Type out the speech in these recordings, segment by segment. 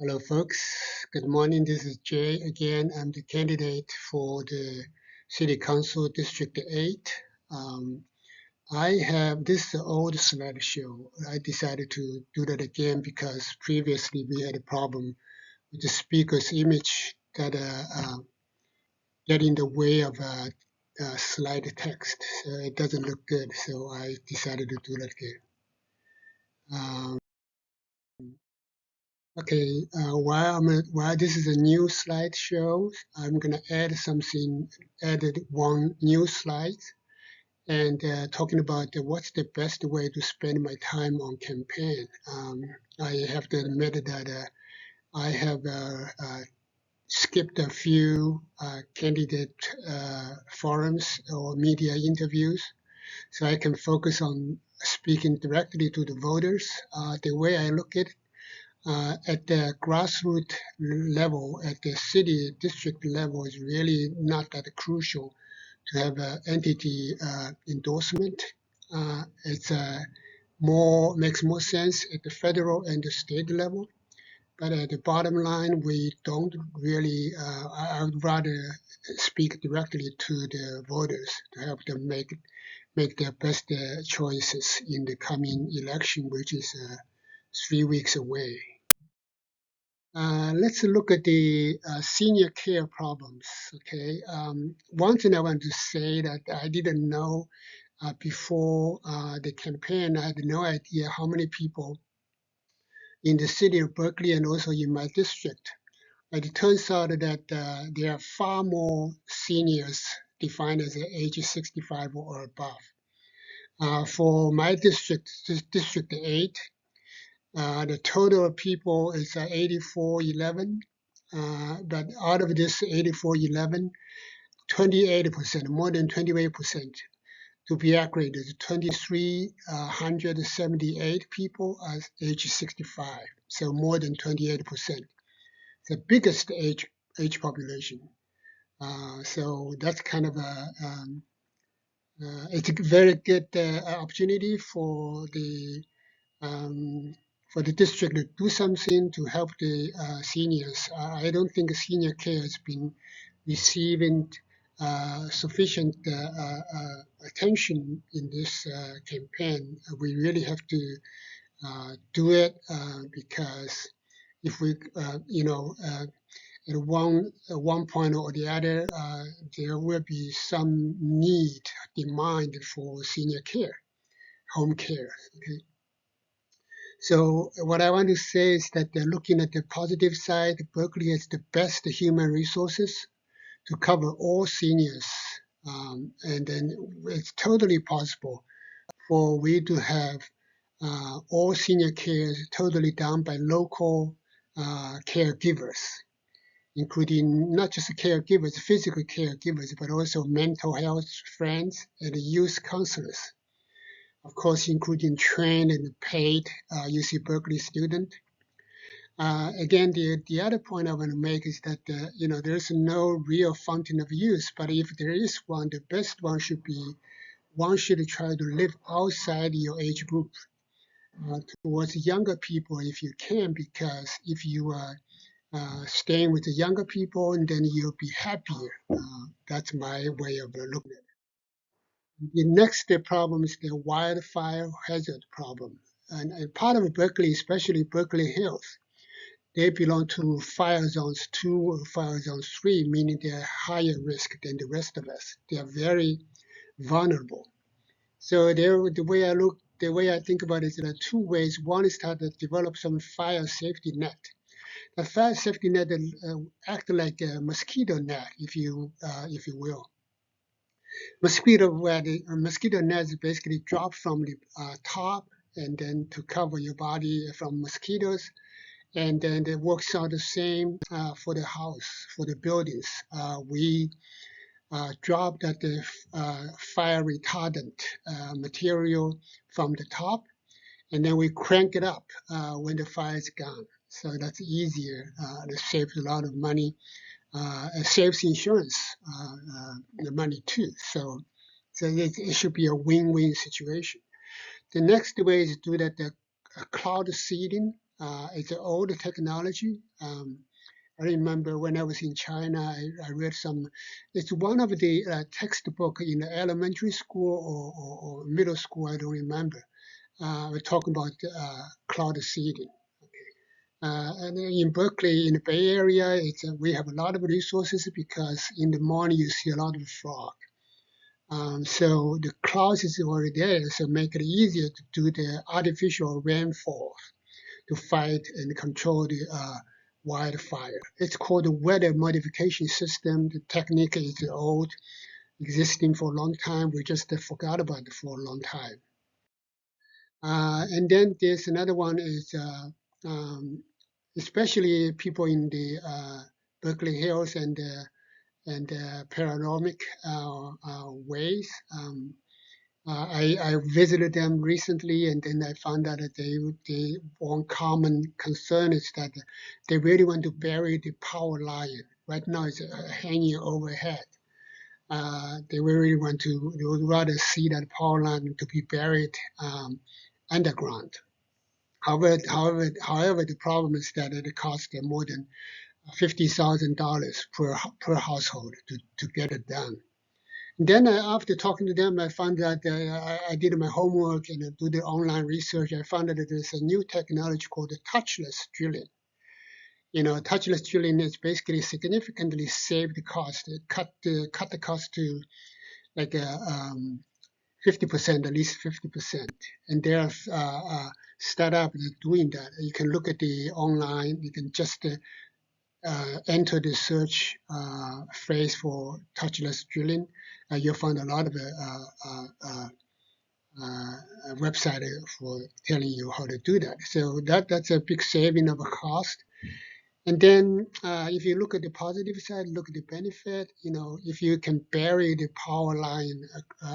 Hello, folks. Good morning. This is Jay again. I'm the candidate for the City Council District 8. I have this old slideshow. I decided to do that again because previously we had a problem with the speaker's image that get in the way of slide text. So it doesn't look good. So I decided to do that again. Um, Okay, while this is a new slideshow, I'm gonna add something, added one new slide, and talking about what's the best way to spend my time on campaign. I have to admit that I have skipped a few candidate forums or media interviews, so I can focus on speaking directly to the voters. The way I look at the grassroots level, at the city district level, is really not that crucial to have an entity endorsement. It's makes more sense at the federal and the state level. But at the bottom line, we don't really. I would rather speak directly to the voters to help them make their best choices in the coming election, which is 3 weeks away. Let's look at the senior care problems. Okay, one thing I want to say that I didn't know before the campaign. I had no idea how many people in the city of Berkeley and also in my district. But it turns out that there are far more seniors defined as age 65 or above. For my district, District 8, the total of people is 8411. But out of this 8411, 28%, more than 28%, to be accurate, is 2,378 people are age 65. So more than 28%. The biggest age population. So that's kind of it's a very good opportunity for the district to do something to help the seniors. I don't think senior care has been receiving sufficient attention in this campaign. We really have to do it because if we, at one point or the other, there will be some need, demand for senior care, home care. Okay. So what I want to say is that looking at the positive side, Berkeley has the best human resources to cover all seniors. And then it's totally possible for we to have all senior care totally done by local caregivers, including not just caregivers, physical caregivers, but also mental health friends and youth counselors. Of course, including trained and paid UC Berkeley student. Again, the other point I want to make is that there's no real fountain of youth, but if there is one, the best one should be one should try to live outside your age group towards younger people if you can, because if you are staying with the younger people, and then you'll be happier. That's my way of looking at it. The next problem is the wildfire hazard problem. And part of Berkeley, especially Berkeley Hills, they belong to fire zones 2 or fire zone 3, meaning they're higher risk than the rest of us. They are very vulnerable. So the way I think about it is there are two ways. One is to develop some fire safety net. The fire safety net act like a mosquito net, if you will. Where the mosquito nets basically drop from the top and then to cover your body from mosquitoes. And then it works out the same for the house, for the buildings. We drop that the fire retardant material from the top, and then we crank it up when the fire is gone. So that's easier. It saves a lot of money. It saves insurance the money too. So it should be a win-win situation. The next way is to do that cloud seeding. It's an old technology. I remember when I was in China, I read some. It's one of the textbook in elementary school or middle school. I don't remember. We're talking about cloud seeding. And in Berkeley, in the Bay Area, we have a lot of resources because in the morning you see a lot of frog. So the clouds is already there, so make it easier to do the artificial rainfall to fight and control the wildfire. It's called the weather modification system. The technique is old, existing for a long time. We just forgot about it for a long time. And then there's another one is especially people in the Berkeley Hills and paranormal ways. I visited them recently, and then I found out that they one common concern is that they really want to bury the power line. Right now, it's hanging overhead. They really want to. They would rather see that power line to be buried underground. However, the problem is that it costs them more than $50,000 per household to get it done. Then after talking to them, I found that I did my homework and do the online research. I found that there's a new technology called touchless drilling. Touchless drilling is basically significantly save the cost, cut the cost to like 50%, at least 50%. And there are startups doing that. You can look at the online. You can just enter the search phrase for touchless drilling, you'll find a lot of website for telling you how to do that. So that's a big saving of a cost. And then if you look at the positive side, look at the benefit. If you can bury the power line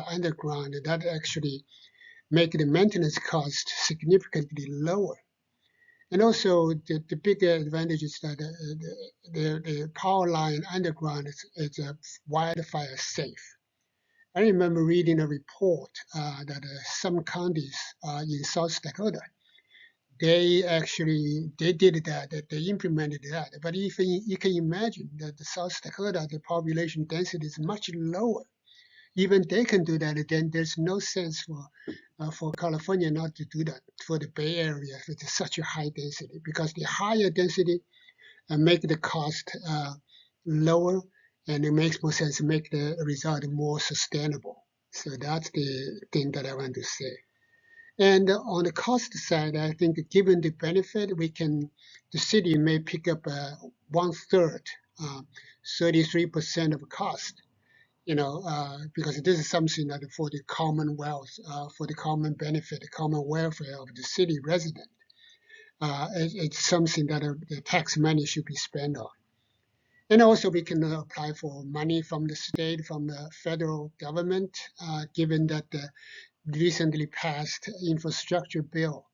underground, that actually make the maintenance cost significantly lower. And also, the bigger advantage is that the power line underground is wildfire safe. I remember reading a report that some counties in South Dakota, they did that, they implemented that. But if you can imagine that the South Dakota, the population density is much lower. Even they can do that, then there's no sense for California not to do that for the Bay Area with such a high density, because the higher density make the cost lower, and it makes more sense to make the result more sustainable. So that's the thing that I want to say. And on the cost side, I think given the benefit, the city may pick up 1/3, 33% of cost. Because this is something that for the commonwealth, for the common benefit, the common welfare of the city resident. It's something that the tax money should be spent on. And also we can apply for money from the state, from the federal government, given that the recently passed infrastructure bill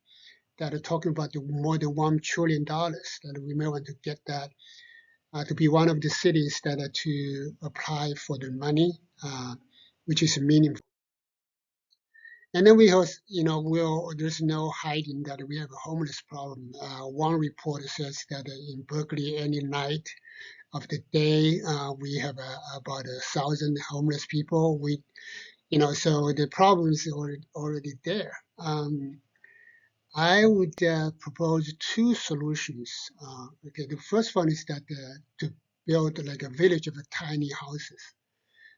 that are talking about more than $1 trillion, that we may want to get that to be one of the cities that are to apply for the money, which is meaningful. And then we have, there's no hiding that we have a homeless problem. One report says that in Berkeley, any night of the day, we have about 1,000 homeless people. So the problem is already there. I would propose two solutions. Okay, the first one is that to build like a village of tiny houses.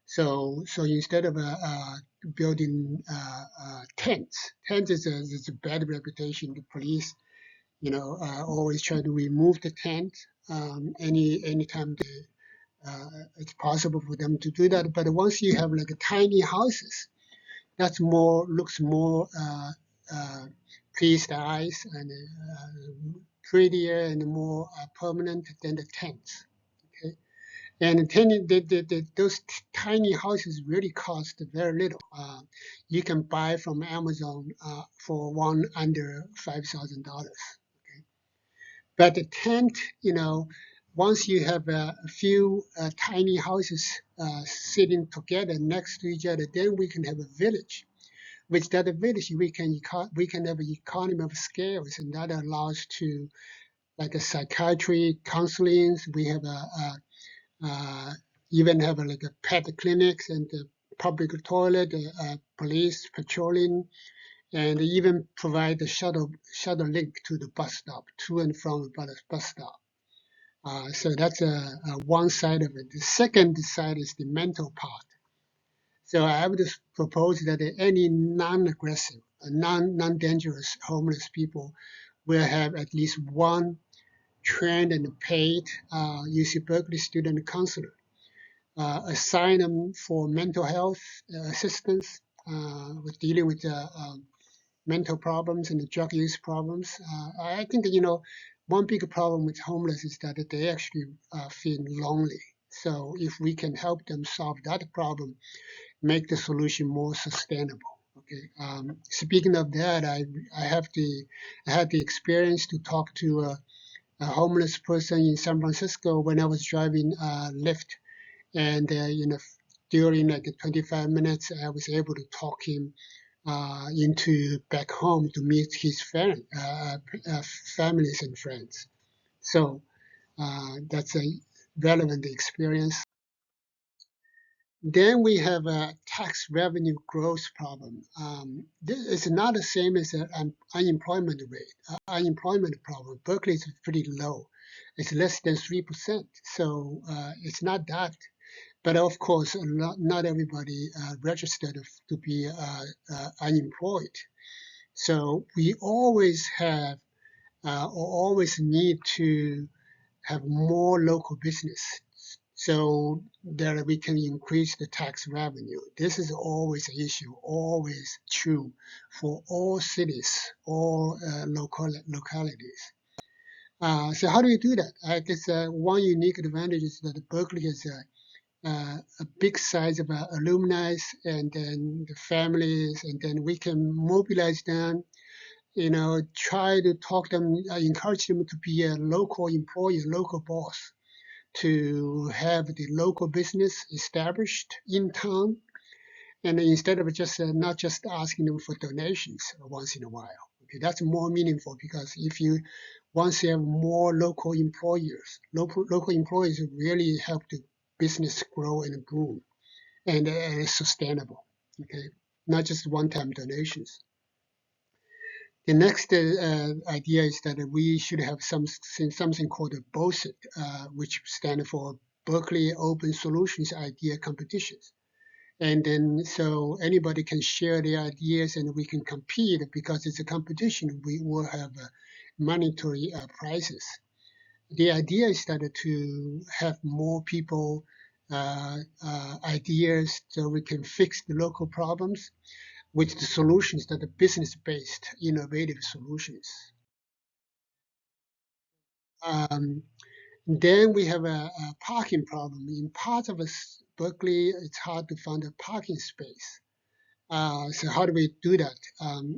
So instead of building tents is a bad reputation. The police, always try to remove the tent anytime it's possible for them to do that. But once you have like tiny houses, that's looks more pleased eyes and prettier and more permanent than the tents. Okay, and those tiny houses really cost very little. You can buy from Amazon for one under $5,000. Okay, but the tent, once you have a few tiny houses sitting together next to each other, then we can have a village. with that ability, we can have an economy of scales, and that allows to like a psychiatry counseling. We have even have like a pet clinics and public toilet, police patrolling, and even provide the shuttle link to the bus stop, to and from the bus stop. So that's one side of it. The second side is the mental part. So I would propose that any non-aggressive, non-dangerous homeless people will have at least one trained and paid UC Berkeley student counselor. Assign them for mental health assistance with dealing with mental problems and the drug use problems. I think one big problem with homeless is that they actually feel lonely. So if we can help them solve that problem, make the solution more sustainable. Okay. Speaking of that, I had the experience to talk to a homeless person in San Francisco when I was driving Lyft, and during like 25 minutes, I was able to talk him into back home to meet his families and friends. So that's a relevant experience. Then we have a tax revenue growth problem. This is not the same as an unemployment rate. Unemployment problem. Berkeley is pretty low. It's less than 3%. So it's not that. But of course, not everybody registered to be unemployed. So we always have or always need to have more local business so that we can increase the tax revenue. This is always an issue, always true for all cities, all localities. So how do we do that? I guess one unique advantage is that Berkeley has a big size of alumni and then the families, and then we can mobilize them, try to talk them, encourage them to be a local employee, local boss, to have the local business established in town, and instead of just not just asking them for donations once in a while. Okay, that's more meaningful because if you once you have more local employees really help the business grow and boom and sustainable. Okay, not just one-time donations. The next idea is that we should have something called a BOSIT, which stands for Berkeley Open Solutions Idea Competitions. And then so anybody can share their ideas and we can compete because it's a competition. We will have monetary prizes. The idea is that to have more people ideas so we can fix the local problems with the solutions that are business-based, innovative solutions. Then we have a parking problem. In parts of Berkeley, it's hard to find a parking space. So how do we do that?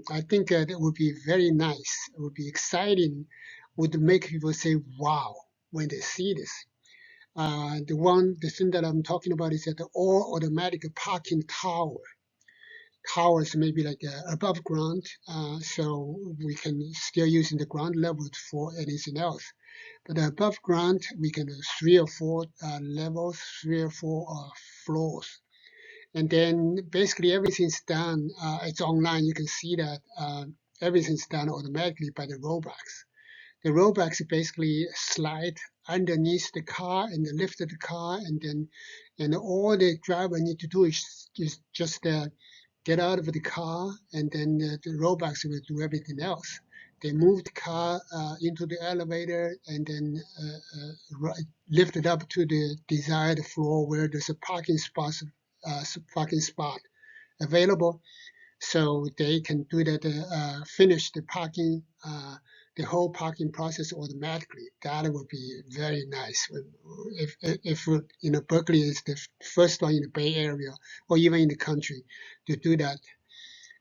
I think that it would be very nice. It would be exciting. Would make people say, "Wow," when they see this. The thing that I'm talking about is that the all automatic parking towers maybe like above ground, so we can still using the ground level for anything else. But above ground, we can 3 or 4 levels, 3 or 4 floors. And then basically everything's done. It's online. You can see that everything's done automatically by the robots. The robots basically slide underneath the car and lift the car, and all the driver need to do is just get out of the car, and then the robots will do everything else. They move the car into the elevator and then lift it up to the desired floor where there's a parking spot available. So they can do that, finish the whole parking process automatically. That would be very nice. If Berkeley is the first one in the Bay Area or even in the country to do that.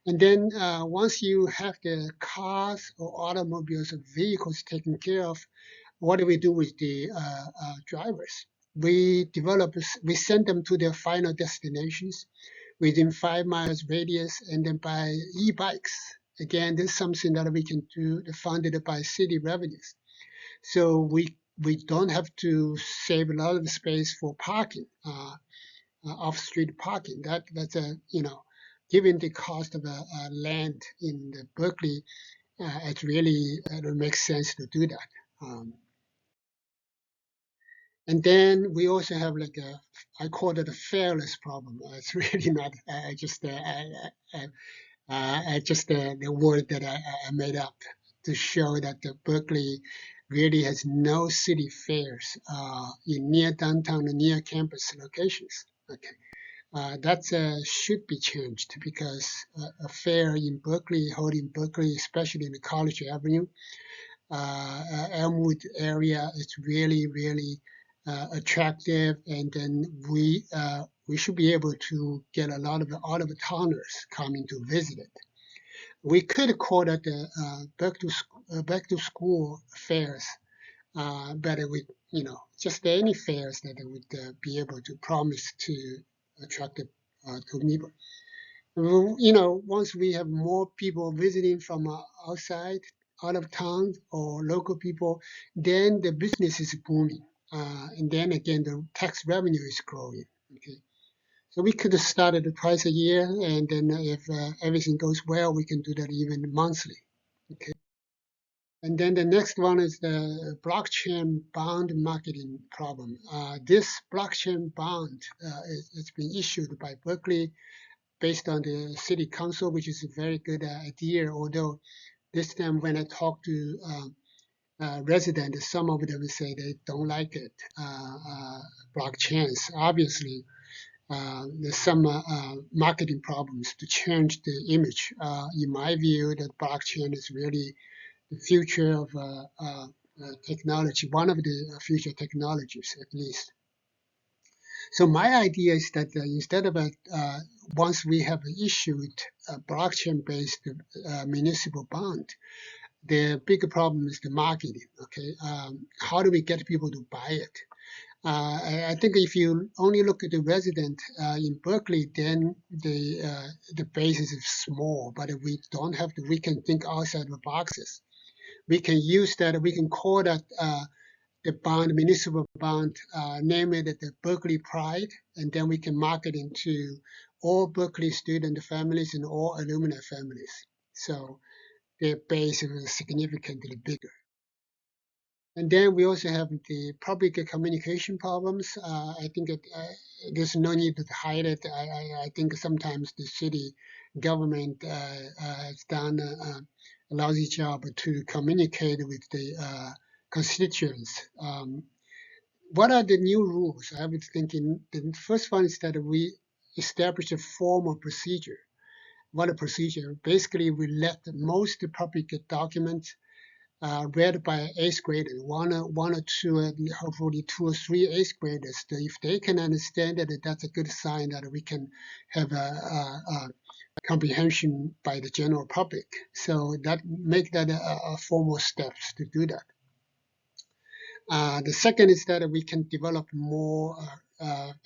And then once you have the cars or automobiles or vehicles taken care of, what do we do with the drivers? We send them to their final destinations. within 5 miles radius, and then by e-bikes. Again, this is something that we can do funded by city revenues. So we don't have to save a lot of space for parking, off-street parking. That's a given the cost of land in the Berkeley, it really makes sense to do that. And then we also have like I call it a fairness problem. It's really not just the word that I made up to show that the Berkeley really has no city fairs in near downtown and near campus locations. Okay, that should be changed because a fair in Berkeley, held in Berkeley, especially in the College Avenue, Elmwood area, is really attractive, and then we should be able to get a lot of out of towners coming to visit it. We could call it back to school fairs, but it would just any fairs that would be able to promise to attract to people. Once we have more people visiting from outside, out of town, or local people, then the business is booming. And then again, the tax revenue is growing. Okay. So we could have started twice a year, and then if everything goes well, we can do that even monthly. Okay. And then the next one is the blockchain bond marketing problem. This blockchain bond it's been issued by Berkeley based on the city council, which is a very good idea. Although this time when I talk to residents, some of them say they don't like it. Blockchains, obviously, there's some marketing problems to change the image. In my view, that blockchain is really the future of technology, one of the future technologies at least. So my idea is that instead of once we have issued a blockchain-based municipal bond, the bigger problem is the marketing. Okay, how do we get people to buy it? I think if you only look at the resident in Berkeley, then the basis is small. But we don't have to. We can think outside the boxes. We can use that. We can call that the bond, municipal bond, name it the Berkeley Pride, and then we can market into all Berkeley student families and all alumni families. So their base is significantly bigger. And then we also have the public communication problems. I think there's no need to hide it. I think sometimes the city government has done a lousy job to communicate with the constituents. What are the new rules? I was thinking the first one is that we establish a formal procedure. What a procedure? Basically, we let most public documents read by eighth graders, one or two, hopefully 2 or 3 eighth graders. If they can understand it, that's a good sign that we can have a comprehension by the general public. So that make that a formal steps to do that. The second is that we can develop more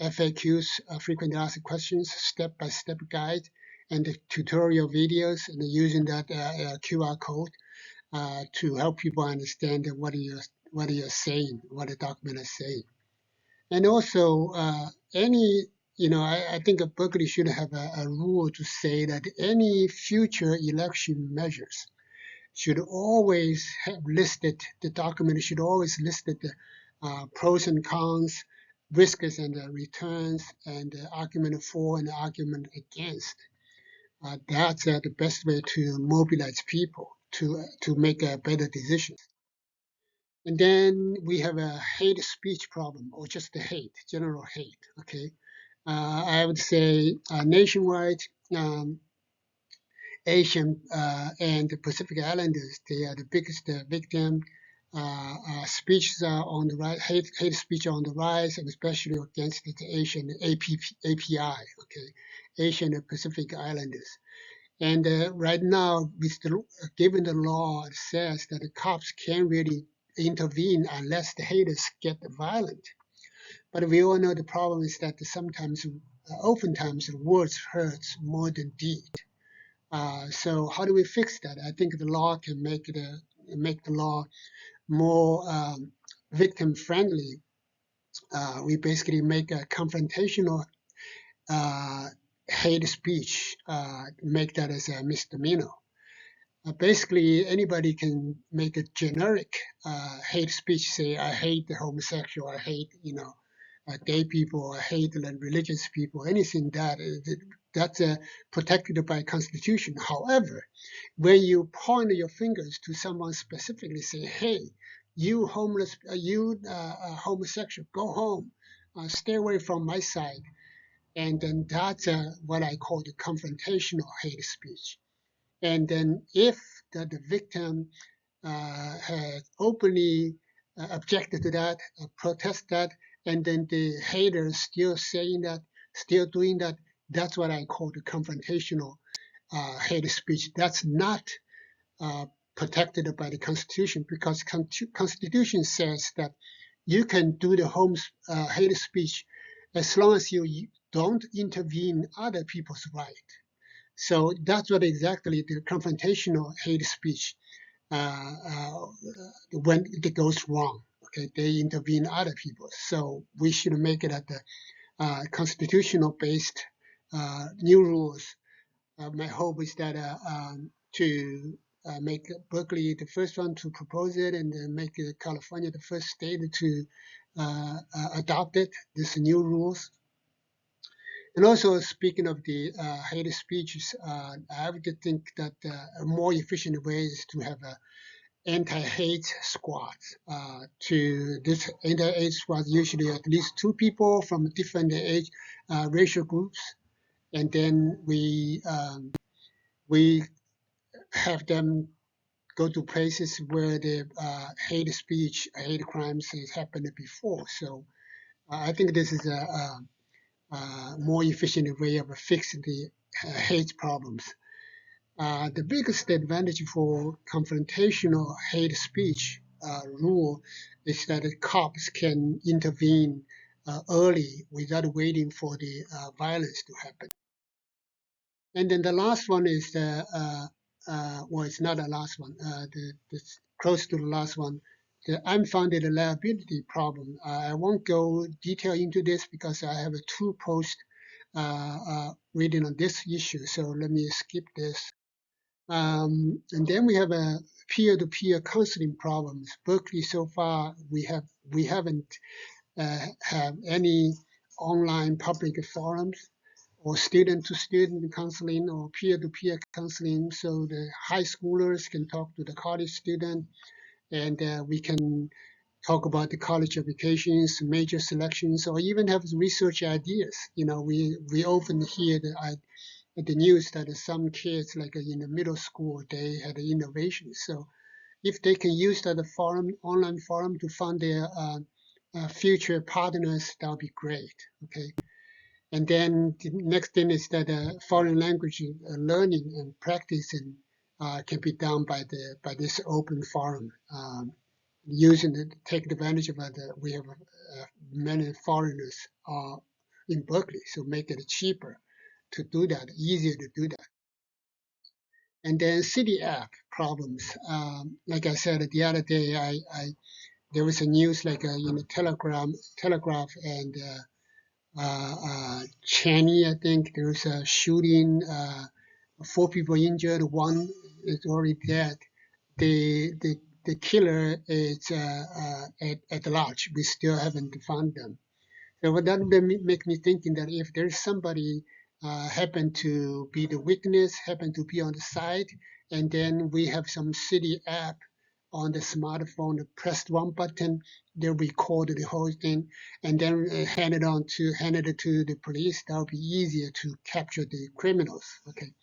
FAQs, frequently asked questions, step-by-step guide, and the tutorial videos, and using that QR code to help people understand what you're saying, what the document is saying. And also, I think Berkeley should have a rule to say that any future election measures should always have listed, the document should always listed the pros and cons, risks and returns, and the argument for and the argument against. That's the best way to mobilize people to make better decisions. And then we have a hate speech problem, or just the hate, general hate. Okay, I would say nationwide, Asian and the Pacific Islanders, they are the biggest victim. Speeches are on the rise, hate speech are on the rise, and especially against the Asian API, okay, Asian and Pacific Islanders. And right now, given the law, it says that the cops can't really intervene unless the haters get violent. But we all know the problem is that sometimes oftentimes the words hurts more than deed. So how do we fix that? I think the law can make the law more victim friendly. We basically make a confrontational hate speech, make that as a misdemeanor. Basically, anybody can make a generic hate speech, say, I hate the homosexual, I hate, gay people, I hate the religious people, anything that's protected by Constitution. However, when you point your fingers to someone specifically, say, hey, you homeless, homosexual, go home, stay away from my side. And then that's what I call the confrontational hate speech. And then if the victim has openly objected to that, protest that, and then the hater still saying that, still doing that, that's what I call the confrontational hate speech. That's not protected by the Constitution, because Constitution says that you can do the hate speech as long as you don't intervene other people's right. So that's what exactly the confrontational hate speech when it goes wrong. Okay, they intervene other people. So we should make it at the constitutional-based new rules. My hope is that to make Berkeley the first one to propose it, and then make California the first state to adopt it. These new rules. And also, speaking of the hate speeches, I would think that a more efficient way is to have a anti-hate squad. To this anti-hate squad, usually at least 2 people from different age, racial groups, and then we have them go to places where the hate speech, hate crimes has happened before. So I think this is a more efficient way of fixing the hate problems. The biggest advantage for confrontational hate speech rule is that the cops can intervene early without waiting for the violence to happen. And then the last one is well, it's not the last one, close to the last one, the unfounded liability problem. I won't go detail into this because I have a 2 post reading on this issue, so let me skip this. And then we have a peer-to-peer counseling problems. Berkeley, so far, we haven't have any online public forums or student-to-student counseling or peer-to-peer counseling, so the high schoolers can talk to the college student, and we can talk about the college applications, major selections, or even have research ideas. We often hear the news that some kids, like in the middle school, they had innovation. So if they can use that online forum to find their future partners, that would be great. Okay. And then the next thing is that foreign language learning and practicing can be done by this open forum. Take advantage of that. We have many foreigners in Berkeley, so make it cheaper to do that, easier to do that. And then city app problems. Like I said the other day, there was a news like in the Telegraph and Chaney, I think there was a shooting, 4 people injured, 1 is already dead. The killer is at large. We still haven't found them. So that would make me thinking that if there's somebody happen to be the witness, happen to be on the site, and then we have some city app on the smartphone, press 1 button, they record the whole thing, and then hand it to the police. That would be easier to capture the criminals. Okay.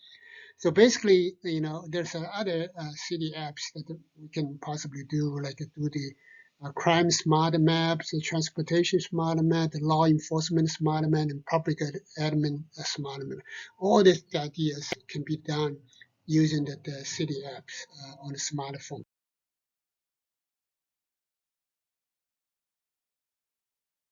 So basically, there's other city apps that we can possibly do, like do the crime smart maps, the transportation smart map, the law enforcement smart map, and public admin smart map. All these ideas can be done using the city apps on the smartphone.